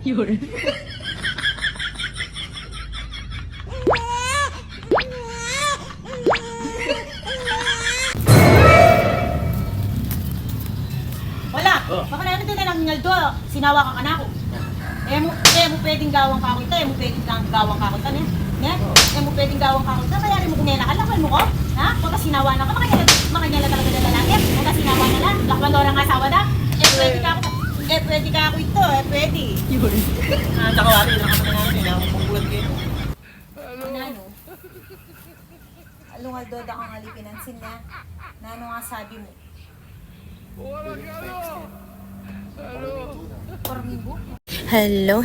Yun. Wala. Baka na ito ng ngaldo. Sinawa ka na ako. mo pwedeng gawang ka kita. mo pwedeng gawang ka kita. Mo pwedeng gawang ka kita. Kaya rin mo kumela ka. Lakwan mo ko. Ha? Baka sinawa na ka. Makanyala talaga na lalaki. Baka sinawa na lang. Lakwan lo lang asawa na. Pwede ka ako. Pwede ka ako ito. Pwede. Yun. Tsaka wala. Nakapagana natin. Pagbulag kayo. Ano? Alungal doda kang alipinansin na. Ano nga sabi mo? Hello.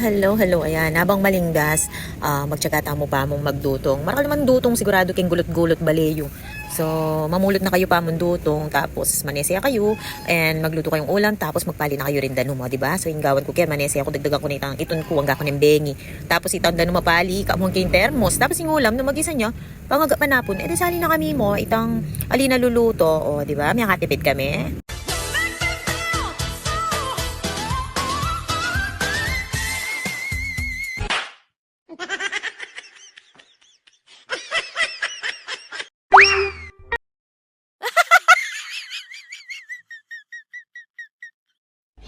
Ayan, habang malinggas, magtsaga mo pa mong magdutong. Maral naman dutong, sigurado keng gulot-gulot baleyo. So, mamulot na kayo pa mong dutong, tapos manesaya kayo, and magluto kayong ulam, tapos magpali na kayo rin dano mo, diba? So, yung gawan ko kaya, manesaya ko, dagdagan ko na itang iton ko, hangga ko ng bengi. Tapos itang dano mapali, kamuhang kayong termos. Tapos yung ulam, na mag-isa nyo, pangaga panapon, sali na kami mo, itang alina luluto, o, diba? May katipid kami.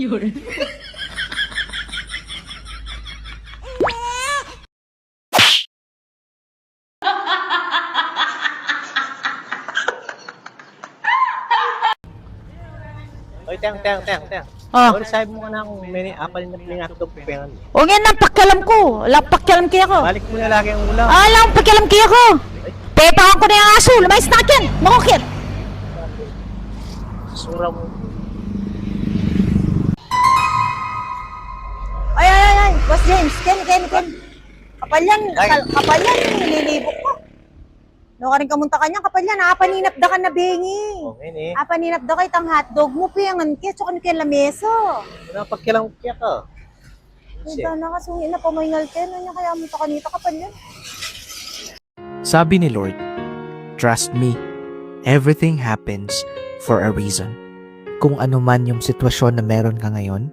Yun. Oy, teng. Oh. Ano sabi mo ka na kung may apal na pinatog pengan. O nga nang pakialam ko. Walang pakialam kaya ko. Balik mo na lagi ang ulam. Alang pakialam kaya ko. Pepahan ko na yung aso. Lumayas na akin. Makukit. Sura mo. Ay. Boss James, Ken. Kapal yan, nililibok ko. No ka rin kamunta kanya, kapal yan, paninap da ka na bengi. Okay, Paninap da ka itang hotdog mo, piyangan kaya, tsaka ni kaya lameso. Wala pagkilang kaya ka. Ito na kasungi na pamahingal ka, ano niya kaya munta kanita, kapal yan. Sabi ni Lord, trust me, everything happens for a reason. Kung ano man yung sitwasyon na meron ka ngayon,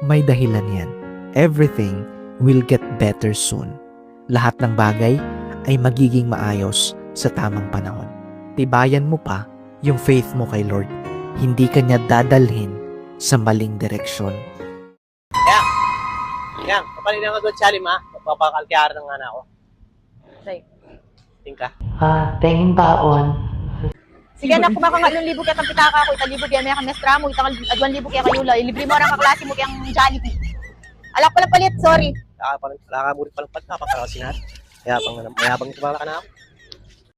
may dahilan yan. Everything will get better soon. Lahat ng bagay ay magiging maayos sa tamang panahon. Tibayan mo pa yung faith mo kay Lord. Hindi ka niya dadalhin sa maling direksyon. Yan, kapalin na nga doon, Salim, ha? Magpapakalkyara ng anak ko. Say. Tingka. Tengin baon. Sige na, kumaka nga 1,000 kaya tang pitaka ko, 1,000 kaya may kamestra mo, 2,000 kaya kayo la, ilibre mo orang kaklase mo kaya Jollibee. Alak pala palit, sorry. Lakamurit pa lang pagkapakalasin natin. Mayabang tumala ka na ako.